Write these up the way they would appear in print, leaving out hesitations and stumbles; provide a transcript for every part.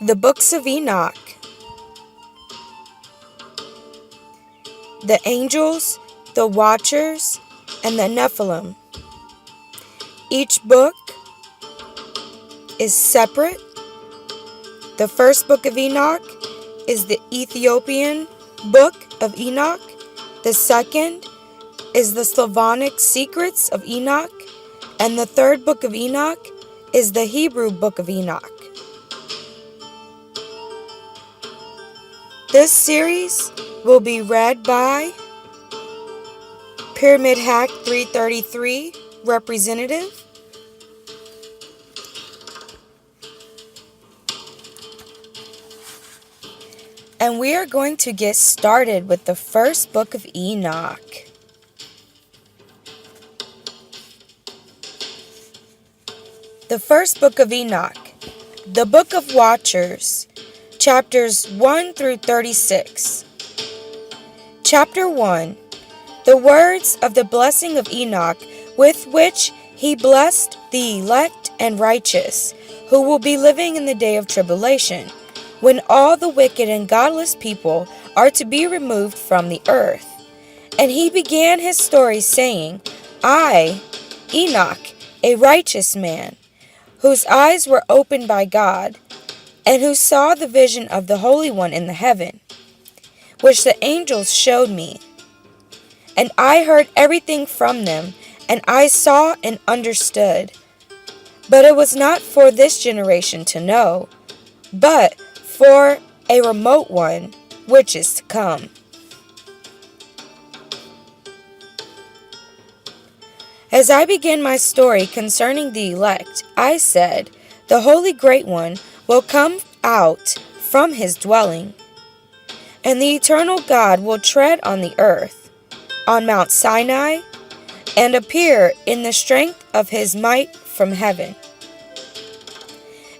The Books of Enoch. The Angels, the Watchers, and the Nephilim. Each book is separate. The first book of Enoch is the Ethiopian Book of Enoch. The second is the Slavonic Secrets of Enoch. And the third book of Enoch is the Hebrew Book of Enoch. This series will be read by Pyramid Hack 333 Representative. And we are going to get started with the first book of Enoch. The first book of Enoch, the Book of Watchers, chapters 1 through 36. Chapter 1. The words of the blessing of Enoch, with which he blessed the elect and righteous, who will be living in the day of tribulation, when all the wicked and godless people are to be removed from the earth. And he began his story, saying, I, Enoch, a righteous man, whose eyes were opened by God, and who saw the vision of the Holy One in the heaven, which the angels showed me. And I heard everything from them, and I saw and understood. But it was not for this generation to know, but for a remote one, which is to come. As I began my story concerning the elect, I said, the Holy Great One will come out from his dwelling, and the eternal God will tread on the earth, on Mount Sinai, and appear in the strength of his might from heaven.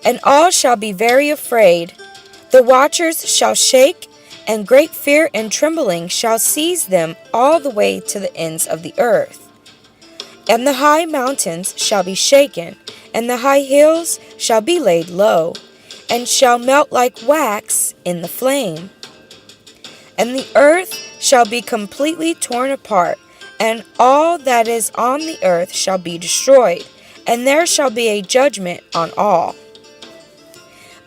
And all shall be very afraid. The watchers shall shake, and great fear and trembling shall seize them all the way to the ends of the earth. And the high mountains shall be shaken, and the high hills shall be laid low, and shall melt like wax in the flame. And the earth shall be completely torn apart, and all that is on the earth shall be destroyed, and there shall be a judgment on all.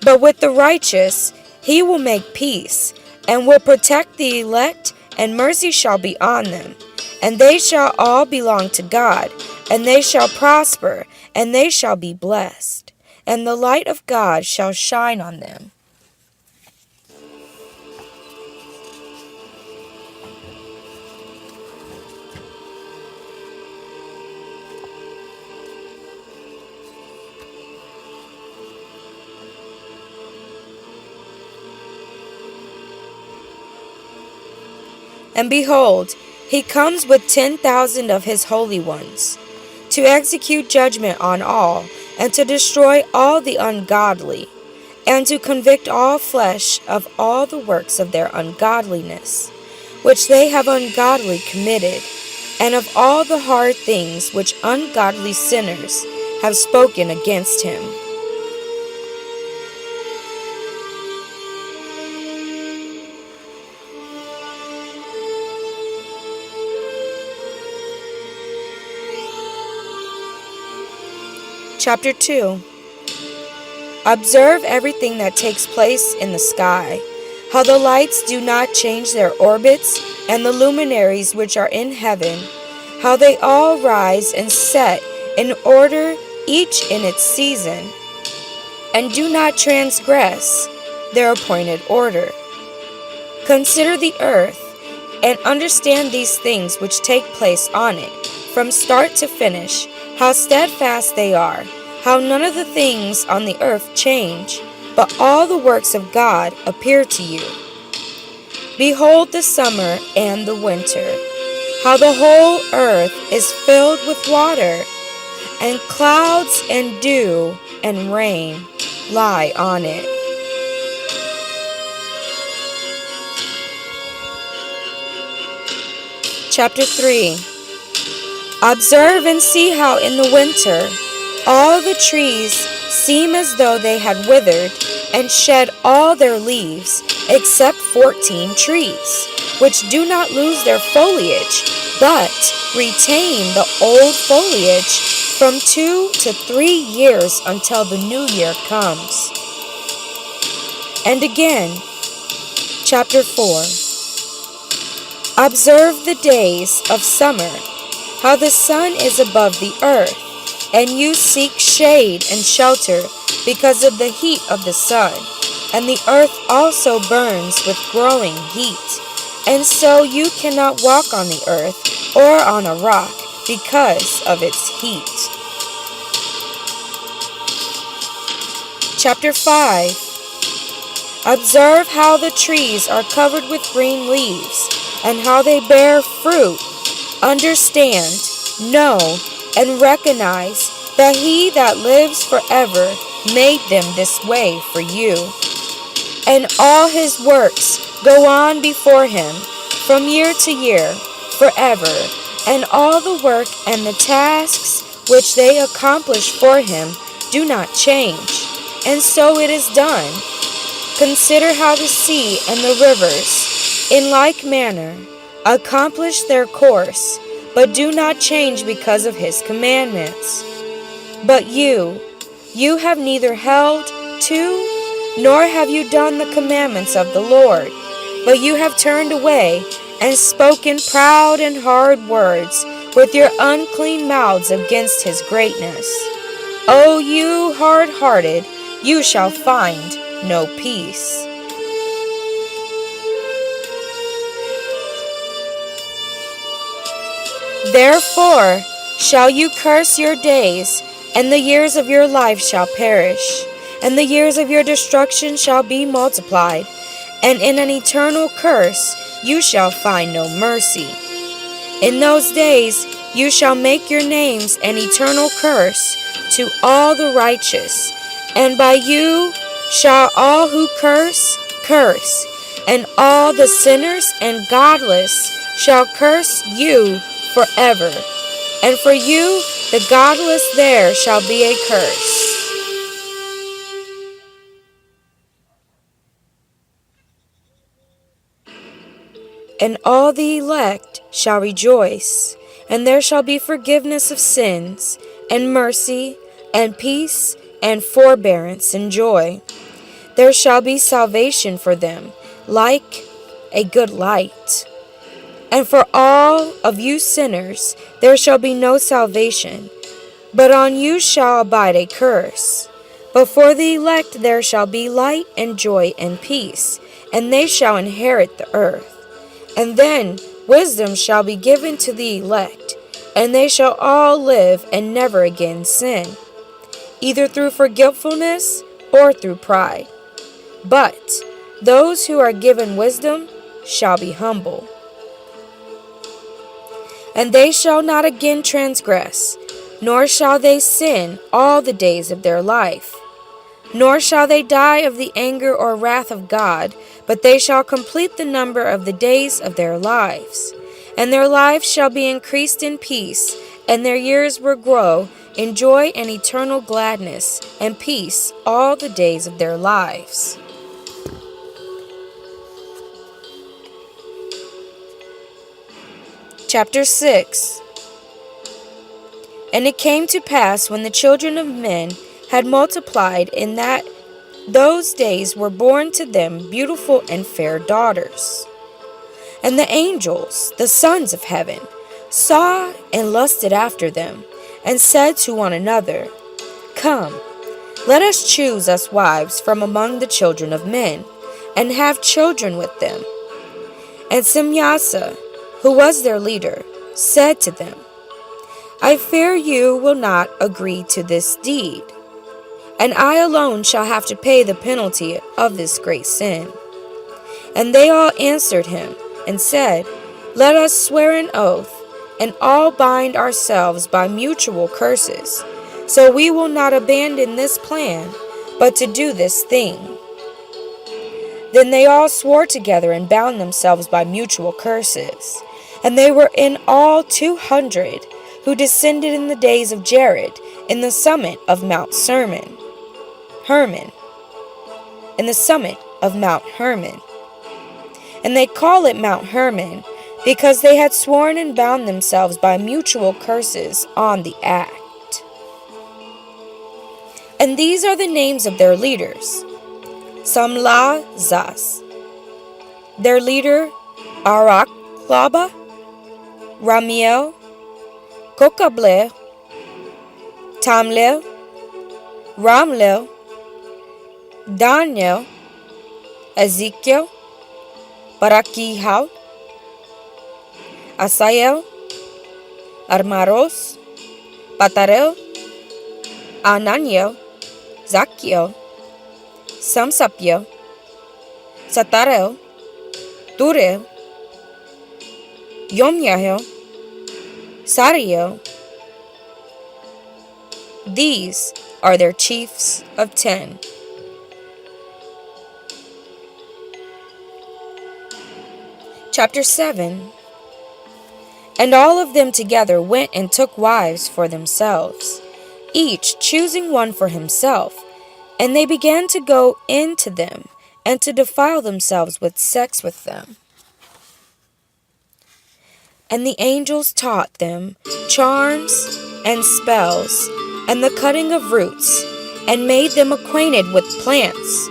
But with the righteous he will make peace, and will protect the elect, and mercy shall be on them. And they shall all belong to God, and they shall prosper, and they shall be blessed, and the light of God shall shine on them. And behold, he comes with 10,000 of his holy ones, to execute judgment on all, and to destroy all the ungodly, and to convict all flesh of all the works of their ungodliness, which they have ungodly committed, and of all the hard things which ungodly sinners have spoken against him. Chapter 2. Observe everything that takes place in the sky, how the lights do not change their orbits, and the luminaries which are in heaven, how they all rise and set in order, each in its season, and do not transgress their appointed order. Consider the earth, and understand these things which take place on it, from start to finish, how steadfast they are, how none of the things on the earth change, but all the works of God appear to you. Behold the summer and the winter, how the whole earth is filled with water, and clouds and dew and rain lie on it. Chapter 3. Observe and see how in the winter all the trees seem as though they had withered, and shed all their leaves, except 14 trees, which do not lose their foliage, but retain the old foliage from 2 to 3 years until the new year comes. And again, chapter 4. Observe the days of summer, how the sun is above the earth, and you seek shade and shelter because of the heat of the sun, and the earth also burns with growing heat, and so you cannot walk on the earth or on a rock because of its heat. Chapter 5. Observe how the trees are covered with green leaves, and how they bear fruit. Understand, know, and recognize that He that lives forever made them this way for you. And all His works go on before Him from year to year, forever, and all the work and the tasks which they accomplish for Him do not change. And so it is done. Consider how the sea and the rivers, in like manner, accomplish their course, but do not change because of His commandments. But you have neither held to, nor have you done the commandments of the Lord, but you have turned away and spoken proud and hard words with your unclean mouths against His greatness. O you hard-hearted, you shall find no peace. Therefore shall you curse your days, and the years of your life shall perish, and the years of your destruction shall be multiplied, and in an eternal curse you shall find no mercy. In those days you shall make your names an eternal curse to all the righteous, and by you shall all who curse, and all the sinners and godless shall curse you forever. And for you, the godless, there shall be a curse. And all the elect shall rejoice, and there shall be forgiveness of sins, and mercy, and peace, and forbearance, and joy. There shall be salvation for them, like a good light. And for all of you sinners, there shall be no salvation, but on you shall abide a curse. But for the elect there shall be light and joy and peace, and they shall inherit the earth. And then wisdom shall be given to the elect, and they shall all live and never again sin, either through forgetfulness or through pride. But those who are given wisdom shall be humble. And they shall not again transgress, nor shall they sin all the days of their life. Nor shall they die of the anger or wrath of God, but they shall complete the number of the days of their lives. And their lives shall be increased in peace, and their years will grow in joy and eternal gladness and peace all the days of their lives. Chapter 6. And it came to pass, when the children of men had multiplied, in that those days were born to them beautiful and fair daughters. And the angels, the sons of heaven, saw and lusted after them, and said to one another, Come, let us choose us wives from among the children of men, and have children with them. And Simyasa, who was their leader, said to them, I fear you will not agree to this deed, and I alone shall have to pay the penalty of this great sin. And they all answered him, and said, Let us swear an oath, and all bind ourselves by mutual curses, so we will not abandon this plan, but to do this thing. Then they all swore together and bound themselves by mutual curses. And they were in all 200, who descended in the days of Jared, in the summit of Mount Hermon. in the summit of Mount Hermon. And they call it Mount Hermon because they had sworn and bound themselves by mutual curses on the act. And these are the names of their leaders: Samlazas, their leader Araklaba, Ramiel, Kokable, Tamlil, Ramlil, Daniel, Ezekiel, Barakihal, Asael, Armaros, Patarel, Ananiel, Zakiel, Samsapiel, Satarel, Turel, Yomyahel, Sariel. These are their chiefs of 10. Chapter 7. And all of them together went and took wives for themselves, each choosing one for himself, and they began to go into them and to defile themselves with sex with them. And the angels taught them charms and spells and the cutting of roots, and made them acquainted with plants.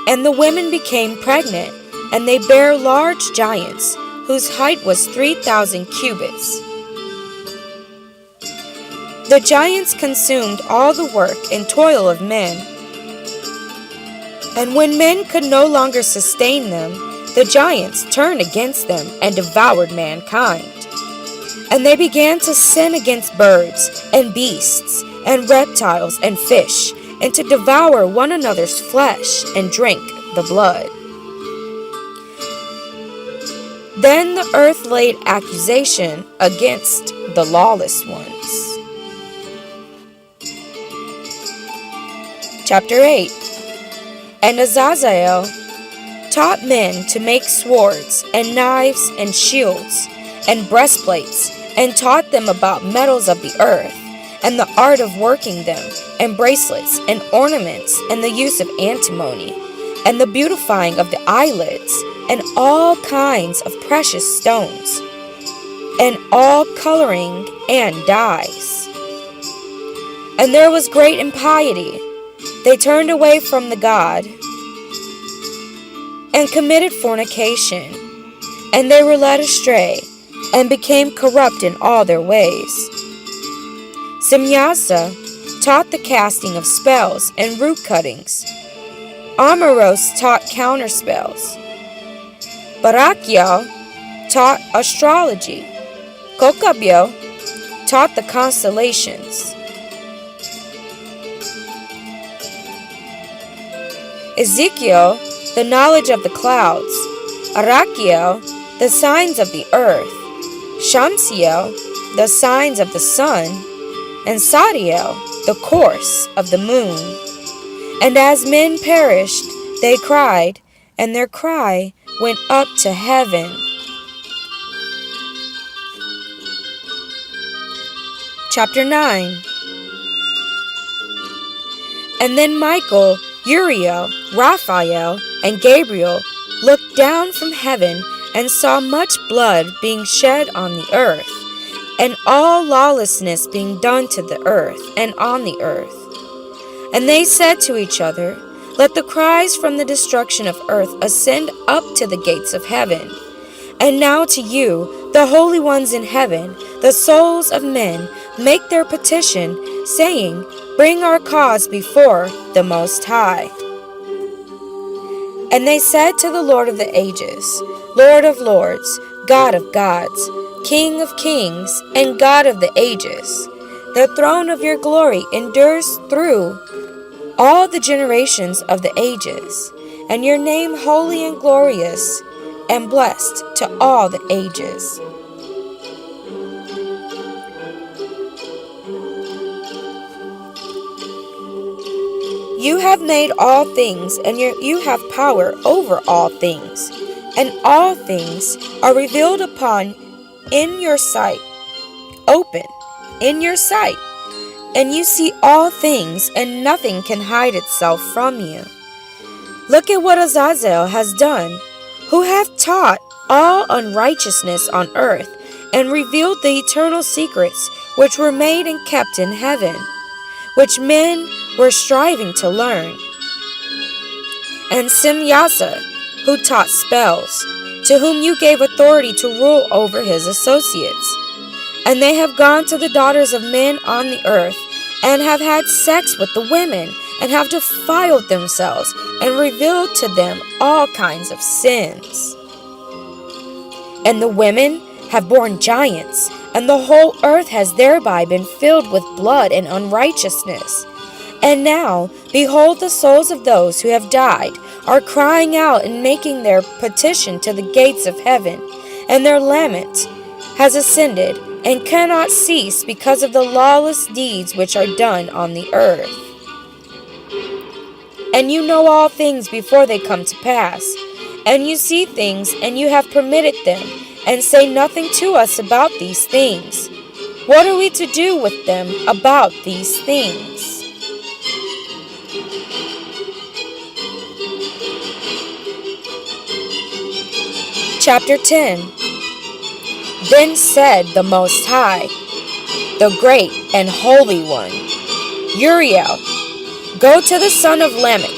And the women became pregnant, and they bare large giants, whose height was 3,000 cubits. The giants consumed all the work and toil of men. And when men could no longer sustain them, the giants turned against them and devoured mankind. And they began to sin against birds and beasts and reptiles and fish, and to devour one another's flesh and drink the blood. Then the earth laid accusation against the lawless ones. Chapter 8. And Azazel taught men to make swords and knives and shields and breastplates, and taught them about metals of the earth, and the art of working them, and bracelets, and ornaments, and the use of antimony, and the beautifying of the eyelids, and all kinds of precious stones, and all coloring and dyes. And there was great impiety. They turned away from the God, and committed fornication, and they were led astray, and became corrupt in all their ways. Simyasa taught the casting of spells and root cuttings. Amaros taught counterspells. Barakiel taught astrology. Kokabio taught the constellations. Ezekiel the knowledge of the clouds. Arakiel the signs of the earth. Shamsiel the signs of the sun, and Sadiel the course of the moon. And as men perished, they cried, and their cry went up to heaven. Chapter 9. And then Michael, Uriel, Raphael, and Gabriel looked down from heaven and saw much blood being shed on the earth, and all lawlessness being done to the earth and on the earth. And they said to each other, Let the cries from the destruction of earth ascend up to the gates of heaven. And now to you, the holy ones in heaven, the souls of men, make their petition, saying, Bring our cause before the Most High. And they said to the Lord of the ages, Lord of lords, God of gods, King of kings, and God of the ages, the throne of your glory endures through all the generations of the ages, and your name holy and glorious and blessed to all the ages. You have made all things, and you have power over all things, and all things are revealed upon in your sight, open in your sight, and you see all things, and nothing can hide itself from you. Look at what Azazel has done, who hath taught all unrighteousness on earth, and revealed the eternal secrets which were made and kept in heaven, which men were striving to learn. And Simyasa, who taught spells, to whom you gave authority to rule over his associates. And they have gone to the daughters of men on the earth, and have had sex with the women, and have defiled themselves, and revealed to them all kinds of sins. And the women have borne giants, and the whole earth has thereby been filled with blood and unrighteousness. And now, behold, the souls of those who have died are crying out and making their petition to the gates of heaven, and their lament has ascended, and cannot cease because of the lawless deeds which are done on the earth. And you know all things before they come to pass, and you see things, and you have permitted them, and say nothing to us about these things. What are we to do with them about these things? Chapter 10. Then said the Most High, the Great and Holy One, Uriel, go to the son of Lamech,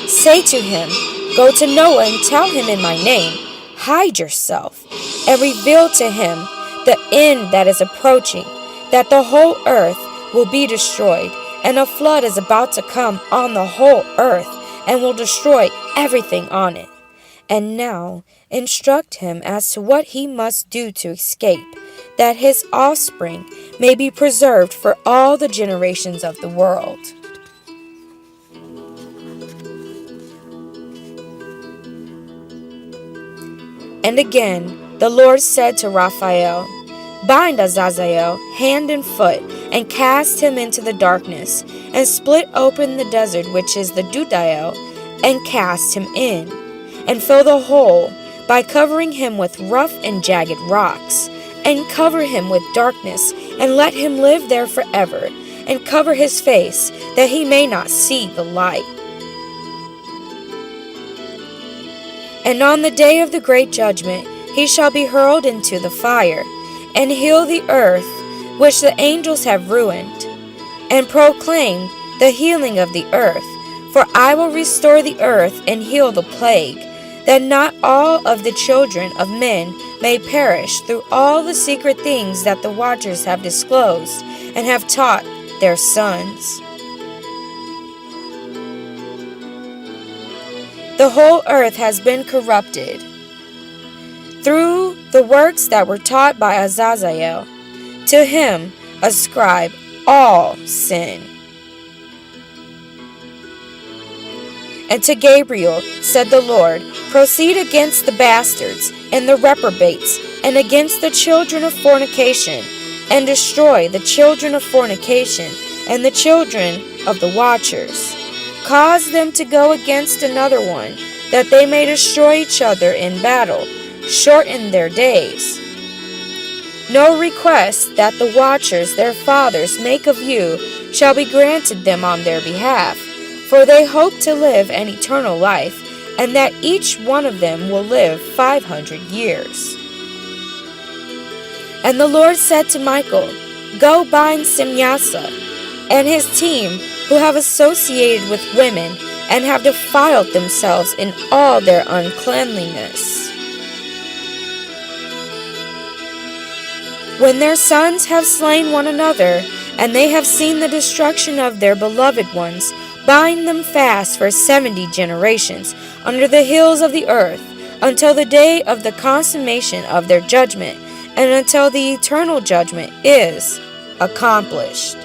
say to him, go to Noah and tell him in my name, hide yourself, and reveal to him the end that is approaching, that the whole earth will be destroyed, and a flood is about to come on the whole earth, and will destroy everything on it. And now instruct him as to what he must do to escape, that his offspring may be preserved for all the generations of the world. And again the Lord said to Raphael, bind Azazel hand and foot, and cast him into the darkness, and split open the desert which is the Dudael, and cast him in, and fill the hole by covering him with rough and jagged rocks, and cover him with darkness, and let him live there forever, and cover his face, that he may not see the light. And on the day of the great judgment he shall be hurled into the fire, and heal the earth which the angels have ruined, and proclaim the healing of the earth. For I will restore the earth and heal the plague, that not all of the children of men may perish through all the secret things that the watchers have disclosed and have taught their sons. The whole earth has been corrupted through the works that were taught by Azazel. To him ascribe all sin. And to Gabriel said the Lord, proceed against the bastards and the reprobates, and against the children of fornication, and destroy the children of fornication, and the children of the watchers. Cause them to go against another one, that they may destroy each other in battle, shorten their days. No request that the watchers their fathers make of you shall be granted them on their behalf, for they hope to live an eternal life, and that each one of them will live 500 years. And the Lord said to Michael, go bind Simyasa and his team, who have associated with women, and have defiled themselves in all their uncleanliness. When their sons have slain one another, and they have seen the destruction of their beloved ones, bind them fast for 70 generations under the hills of the earth, until the day of the consummation of their judgment, and until the eternal judgment is accomplished.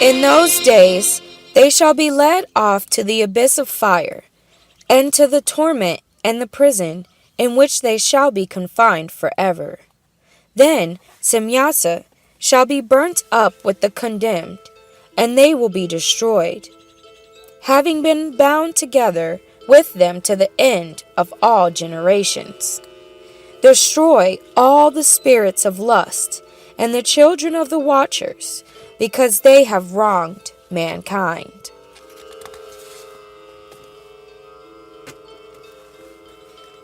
In those days they shall be led off to the abyss of fire, and to the torment and the prison, in which they shall be confined forever. Then Semyasa shall be burnt up with the condemned, and they will be destroyed, having been bound together with them to the end of all generations. Destroy all the spirits of lust and the children of the watchers, because they have wronged mankind.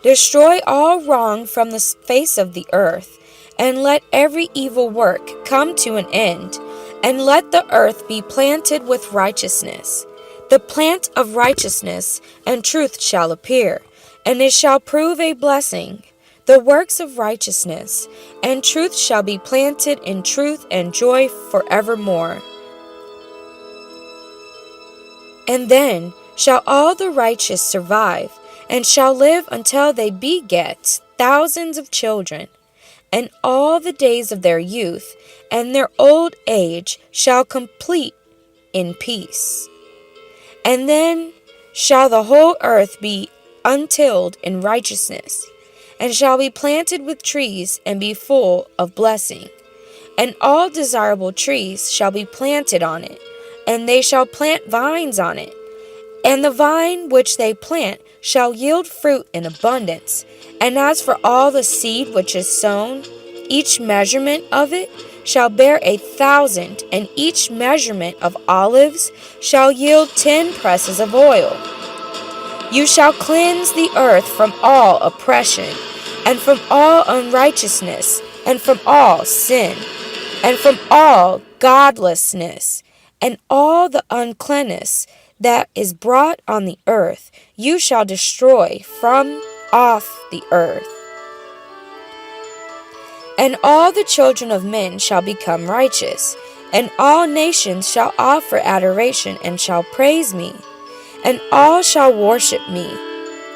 Destroy all wrong from the face of the earth, and let every evil work come to an end, and let the earth be planted with righteousness. The plant of righteousness and truth shall appear, and it shall prove a blessing. The works of righteousness and truth shall be planted in truth and joy forevermore. And then shall all the righteous survive, and shall live until they beget thousands of children, and all the days of their youth and their old age shall complete in peace. And then shall the whole earth be untilled in righteousness, and shall be planted with trees and be full of blessing. And all desirable trees shall be planted on it, and they shall plant vines on it. And the vine which they plant shall yield fruit in abundance. And as for all the seed which is sown, each measurement of it shall bear 1,000, and each measurement of olives shall yield 10 presses of oil. You shall cleanse the earth from all oppression, and from all unrighteousness, and from all sin, and from all godlessness, and all the uncleanness that is brought on the earth, you shall destroy from off the earth. And all the children of men shall become righteous, and all nations shall offer adoration and shall praise me, and all shall worship me.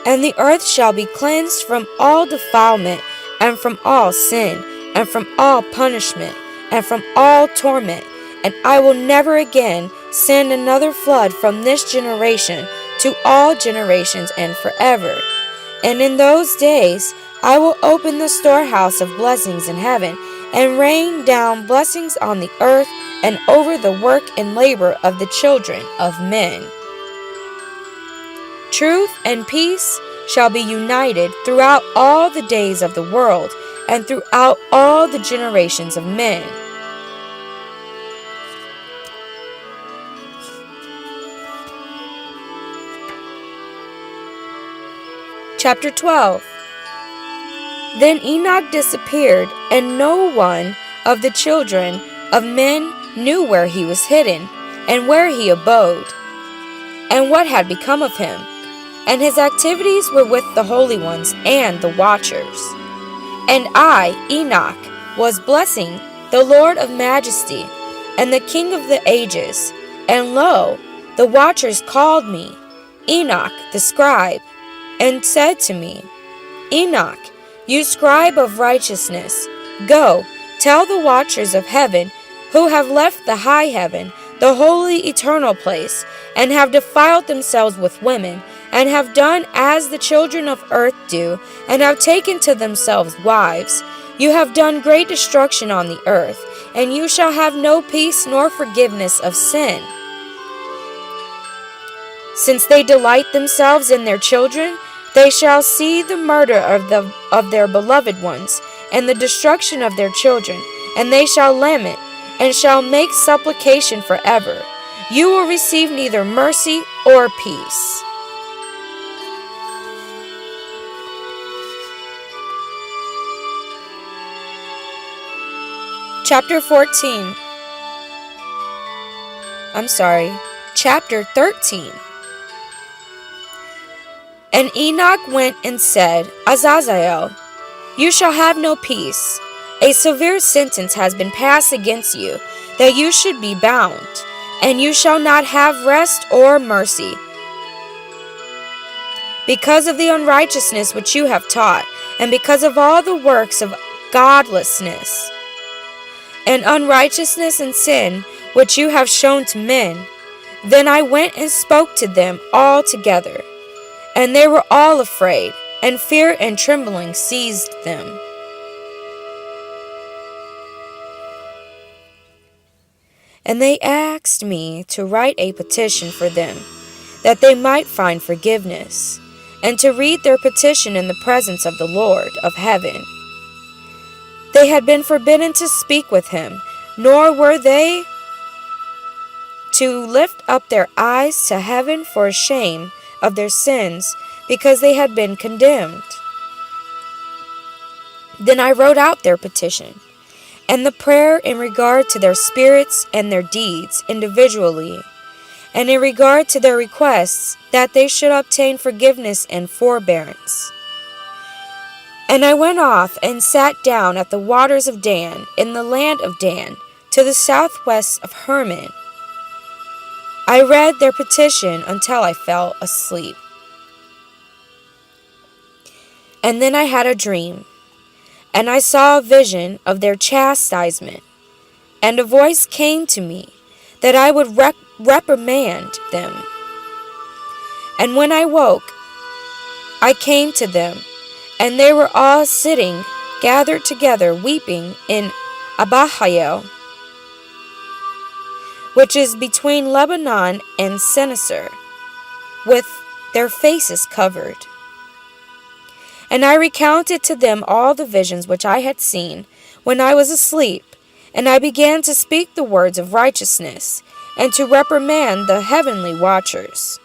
And the earth shall be cleansed from all defilement, and from all sin, and from all punishment, and from all torment. And I will never again send another flood from this generation to all generations and forever. And in those days I will open the storehouse of blessings in heaven, and rain down blessings on the earth and over the work and labor of the children of men. Truth and peace shall be united throughout all the days of the world, and throughout all the generations of men. Chapter 12. Then Enoch disappeared, and no one of the children of men knew where he was hidden, and where he abode, and what had become of him. And his activities were with the holy ones and the watchers. And I, Enoch, was blessing the Lord of majesty, and the King of the ages. And lo, the watchers called me, Enoch the scribe, and said to me, Enoch, you scribe of righteousness, go, tell the watchers of heaven, who have left the high heaven, the holy eternal place, and have defiled themselves with women, and have done as the children of earth do, and have taken to themselves wives. You have done great destruction on the earth, and you shall have no peace nor forgiveness of sin. Since they delight themselves in their children, they shall see the murder of their beloved ones, and the destruction of their children, and they shall lament, and shall make supplication forever. You will receive neither mercy or peace. Chapter 13. And Enoch went and said, Azazel, you shall have no peace. A severe sentence has been passed against you, that you should be bound, and you shall not have rest or mercy, because of the unrighteousness which you have taught, and because of all the works of godlessness, and unrighteousness and sin which you have shown to men. Then I went and spoke to them all together, and they were all afraid. and fear and trembling seized them. And they asked me to write a petition for them, that they might find forgiveness, and to read their petition in the presence of the Lord of heaven. They had been forbidden to speak with him, nor were they to lift up their eyes to heaven for shame of their sins, because they had been condemned. Then I wrote out their petition, and the prayer in regard to their spirits and their deeds individually, and in regard to their requests that they should obtain forgiveness and forbearance. And I went off and sat down at the waters of Dan, in the land of Dan, to the southwest of Hermon. I read their petition until I fell asleep. And then I had a dream, and I saw a vision of their chastisement, and a voice came to me that I would reprimand them. And when I woke, I came to them, and they were all sitting, gathered together, weeping in Abahael, which is between Lebanon and Senneser, with their faces covered. And I recounted to them all the visions which I had seen when I was asleep, and I began to speak the words of righteousness, and to reprimand the heavenly watchers.